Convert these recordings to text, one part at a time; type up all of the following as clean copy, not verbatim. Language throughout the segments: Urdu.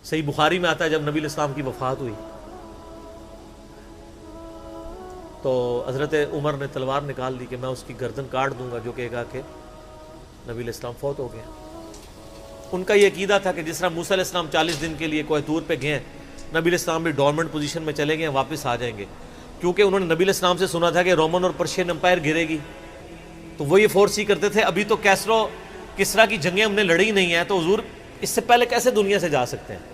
صحیح بخاری میں آتا ہے جب نبی علیہ السلام کی وفات ہوئی تو حضرت عمر نے تلوار نکال لی کہ میں اس کی گردن کاٹ دوں گا جو کہے گا کہ نبی علیہ السلام فوت ہو گئے۔ ان کا یہ عقیدہ تھا کہ جس طرح موسیٰ علیہ السلام 40 دن کے لیے کوہ طور پہ گئے ہیں، نبی علیہ السلام بھی ڈورمنٹ پوزیشن میں چلے گئے ہیں، واپس آ جائیں گے، کیونکہ انہوں نے نبی علیہ السلام سے سنا تھا کہ رومن اور پرشین امپائر گرے گی، تو وہ یہ فورس ہی کرتے تھے ابھی تو کسرا کی جنگیں ہم نے لڑی نہیں ہیں، تو حضور اس سے پہلے کیسے دنیا سے جا سکتے ہیں؟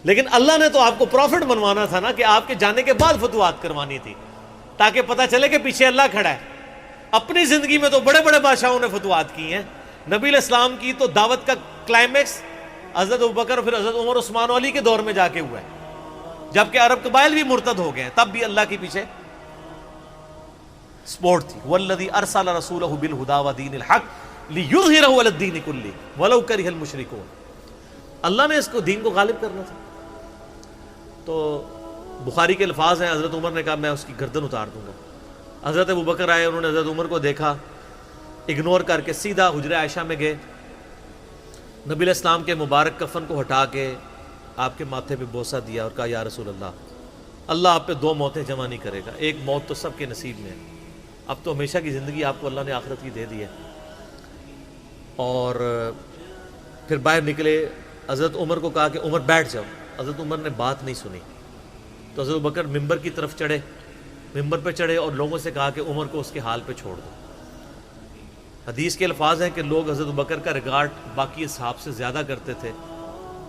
لیکن اللہ نے تو آپ کو پروفٹ بنوانا تھا نا، کہ آپ کے جانے کے بعد فتوحات کروانی تھی، تاکہ پتہ چلے کہ پیچھے اللہ کھڑا ہے۔ اپنی زندگی میں تو بڑے بڑے بادشاہوں نے فتوحات کی ہیں، نبی علیہ السلام کی تو دعوت کا کلائمیکس حضرت ابوبکر پھر حضرت عمر عثمان علی کے دور میں جا کے ہوا ہے، جبکہ عرب قبائل بھی مرتد ہو گئے ہیں، تب بھی اللہ کے پیچھے سپورٹ تھی۔ والذی ارسل رسولہ بالہدی ودین الحق لیظہرہ علی الدین کلہ ولو کرہ المشرکون، اللہ نے اس کو دین کو غالب کرنا تھا۔ تو بخاری کے الفاظ ہیں، حضرت عمر نے کہا میں اس کی گردن اتار دوں گا۔ حضرت ابوبکر آئے، انہوں نے حضرت عمر کو دیکھا، اگنور کر کے سیدھا حجرہ عائشہ میں گئے، نبی علیہ السلام کے مبارک کفن کو ہٹا کے آپ کے ماتھے پہ بوسہ دیا اور کہا یا رسول اللہ آپ پہ 2 موتیں جمع نہیں کرے گا، ایک موت تو سب کے نصیب میں ہے، اب تو ہمیشہ کی زندگی آپ کو اللہ نے آخرت کی دے دی ہے۔ اور پھر باہر نکلے، حضرت عمر کو کہا کہ عمر بیٹھ جاؤ، حضرت عمر نے بات نہیں سنی، تو حضرت بکر ممبر کی طرف چڑھے، ممبر پہ چڑھے اور لوگوں سے کہا کہ عمر کو اس کے حال پہ چھوڑ دو۔ حدیث کے الفاظ ہیں کہ لوگ حضرت بکر کا ریگارڈ باقی اصحاب سے زیادہ کرتے تھے،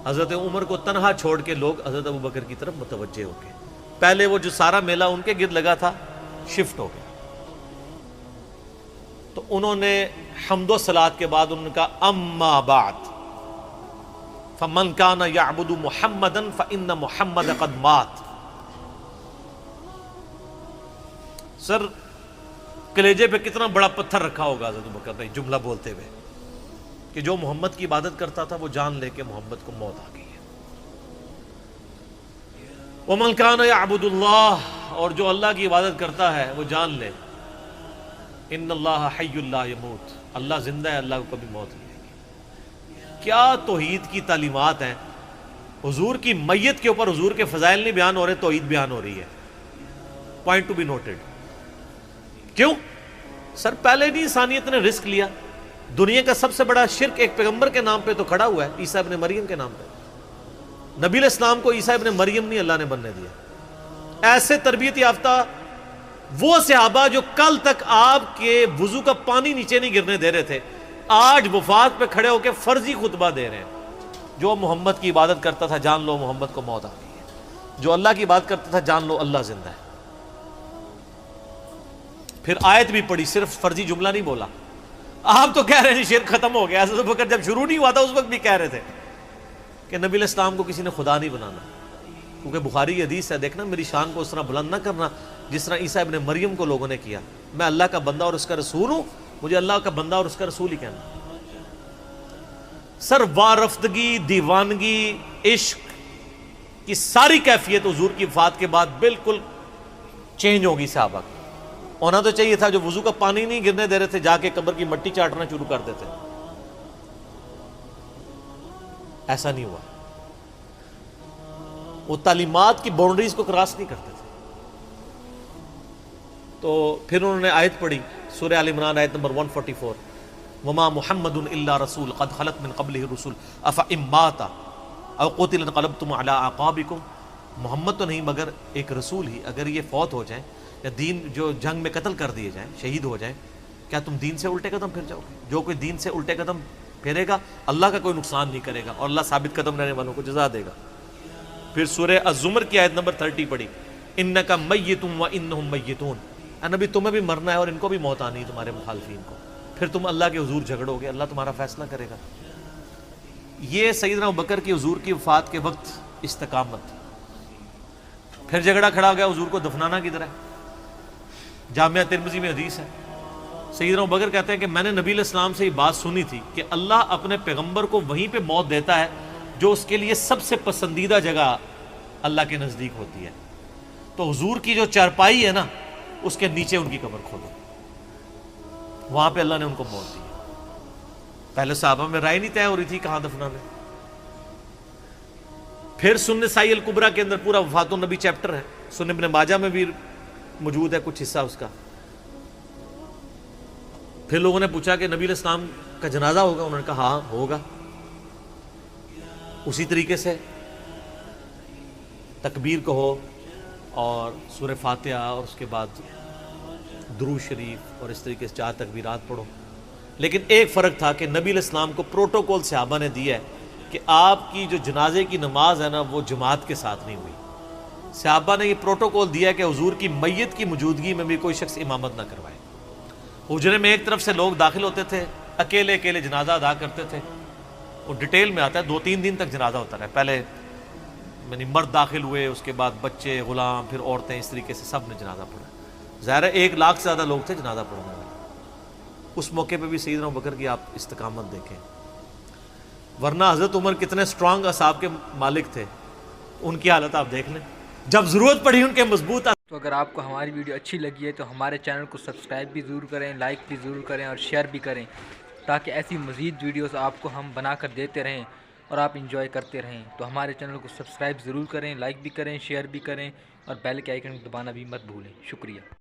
حضرت عمر کو تنہا چھوڑ کے لوگ حضرت ابو بکر کی طرف متوجہ ہو گئے۔ پہلے وہ جو سارا میلہ ان کے گرد لگا تھا شفٹ ہو گیا، تو انہوں نے حمد و صلات کے بعد انہوں نے کہا اما بعد فمن کان یعبد محمدا فإن محمد قد مات۔ سر کلیجے پہ کتنا بڑا پتھر رکھا ہوگا حضرت بکر نے جملہ بولتے ہوئے کہ جو محمد کی عبادت کرتا تھا وہ جان لے کہ محمد کو موت آ گئی ہے۔ ومن کان یعبد اللہ، اور جو اللہ کی عبادت کرتا ہے وہ جان لے ان اللہ حی لا یموت، اللہ زندہ ہے، اللہ کو کبھی موت نہیں آئے گی۔ کیا توحید کی تعلیمات ہیں! حضور کی میت کے اوپر حضور کے فضائل نہیں بیان ہو رہے، توحید بیان ہو رہی ہے۔ Point to be noted. کیوں؟ سر پہلے بھی انسانیت نے رسک لیا، دنیا کا سب سے بڑا شرک ایک پیغمبر کے نام پہ تو کھڑا ہوا ہے، عیسیٰ ابن مریم کے نام پہ۔ نبی علیہ السلام کو عیسیٰ ابن مریم نہیں اللہ نے بننے دیا۔ ایسے تربیت یافتہ وہ صحابہ جو کل تک آپ کے وضو کا پانی نیچے نہیں گرنے دے رہے تھے، آج وفات پہ کھڑے ہو کے فرضی خطبہ دے رہے ہیں۔ جو محمد کی عبادت کرتا تھا جان لو محمد کو موت آ گئی ہے، جو اللہ کی عبادت کرتا تھا جان لو اللہ زندہ ہے۔ پھر آیت بھی پڑھی، صرف فرضی جملہ نہیں بولا۔ آپ تو کہہ رہے ہیں شرک ختم ہو گیا، حضرت بکر جب شروع نہیں ہوا تھا اس وقت بھی کہہ رہے تھے کہ نبی علیہ السلام کو کسی نے خدا نہیں بنانا، کیونکہ بخاری کی حدیث ہے، دیکھنا میری شان کو اس طرح بلند نہ کرنا جس طرح عیسیٰ ابن مریم کو لوگوں نے کیا۔ میں اللہ کا بندہ اور اس کا رسول ہوں، مجھے اللہ کا بندہ اور اس کا رسول ہی کہنا۔ سر وارفتگی، دیوانگی، عشق کی ساری کیفیت حضور کی وفات کے بعد بالکل چینج ہوگی۔ صحابہ کی ہونا تو چاہیے تھا، جو وضو کا پانی نہیں گرنے دے رہے تھے جا کے قبر کی مٹی چاٹنا شروع کر دیتے، ایسا نہیں ہوا۔ وہ تعلیمات کی باؤنڈریز کو کراس نہیں کرتے تھے۔ تو پھر انہوں نے آیت پڑھی، سورہ آل عمران آیت نمبر 144، وما محمد الا رسول قد خلت من قبلہ الرسل افإن مات او قتل انقلبتم علی اعقابکم۔ محمد تو نہیں مگر ایک رسول ہی، اگر یہ فوت ہو جائیں یا دین جو جنگ میں قتل کر دیے جائیں، شہید ہو جائیں، کیا تم دین سے الٹے قدم پھر جاؤ گے؟ جو کوئی دین سے الٹے قدم پھیرے گا اللہ کا کوئی نقصان نہیں کرے گا، اور اللہ ثابت قدم رہنے والوں کو جزا دے گا۔ پھر سورہ الزمر کی آیت نمبر 30 پڑھی، انک میت وانہم میتون، اے نبی تمہیں بھی مرنا ہے اور ان کو بھی موت آنی ہے، تمہارے مخالفین کو، پھر تم اللہ کے حضور جھگڑو گے، اللہ تمہارا فیصلہ کرے گا۔ یہ سیدنا ابوبکر کی حضور کی وفات کے وقت استقامت۔ پھر جھگڑا کھڑا ہو گیا، حضور کو دفنانا کدھر ہے؟ جامعہ ترمذی میں حدیث ہے، سیدنا ابوبکر کہتے ہیں کہ میں نے نبی علیہ السلام سے یہ بات سنی تھی کہ اللہ اپنے پیغمبر کو وہیں پہ موت دیتا ہے جو اس کے لیے سب سے پسندیدہ جگہ اللہ کے نزدیک ہوتی ہے، تو حضور کی جو چارپائی ہے نا اس کے نیچے ان کی قبر کھودو، وہاں پہ اللہ نے ان کو موت دی۔ پہلے صحابہ میں رائے نہیں طے ہو رہی تھی کہاں دفنانا ہے، پھر سنن نسائی الکبریٰ کے اندر پورا وفات النبی چیپٹر ہے، سنن ابن ماجہ میں بھی موجود ہے کچھ حصہ اس کا۔ پھر لوگوں نے پوچھا کہ نبی علیہ السلام کا جنازہ ہوگا؟ انہوں نے کہا ہاں ہوگا۔ اسی طریقے سے تکبیر کہو اور سورہ فاتحہ اور اس کے بعد درود شریف اور اس طریقے سے 4 تکبیرات پڑھو۔ لیکن ایک فرق تھا کہ نبی علیہ السلام کو پروٹوکول صحابہ نے دیا ہے کہ آپ کی جو جنازے کی نماز ہے نا وہ جماعت کے ساتھ نہیں ہوئی۔ صحابہ نے یہ پروٹوکول دیا کہ حضور کی میت کی موجودگی میں بھی کوئی شخص امامت نہ کروائے۔ حجرے میں ایک طرف سے لوگ داخل ہوتے تھے، اکیلے اکیلے جنازہ ادا کرتے تھے، اور ڈیٹیل میں آتا ہے 2-3 دن تک جنازہ ہوتا رہا۔ پہلے یعنی مرد داخل ہوئے، اس کے بعد بچے، غلام، پھر عورتیں، اس طریقے سے سب نے جنازہ پڑھا۔ ظاہر ہے 1 لاکھ سے زیادہ لوگ تھے جنازہ پڑھنے والے۔ اس موقع پہ بھی سیدنا ابوبکر کی آپ استقامت دیکھیں، ورنہ حضرت عمر کتنے سٹرانگ اعصاب کے مالک تھے، ان کی حالت آپ دیکھ لیں، جب ضرورت پڑی ان کے مضبوط۔ تو اگر آپ کو ہماری ویڈیو اچھی لگی ہے تو ہمارے چینل کو سبسکرائب بھی ضرور کریں، لائک بھی ضرور کریں اور شیئر بھی کریں، تاکہ ایسی مزید ویڈیوز آپ کو ہم بنا کر دیتے رہیں اور آپ انجوائے کرتے رہیں۔ تو ہمارے چینل کو سبسکرائب ضرور کریں، لائک بھی کریں، شیئر بھی کریں اور بیل کے آئیکن کو دبانا بھی مت بھولیں۔ شکریہ۔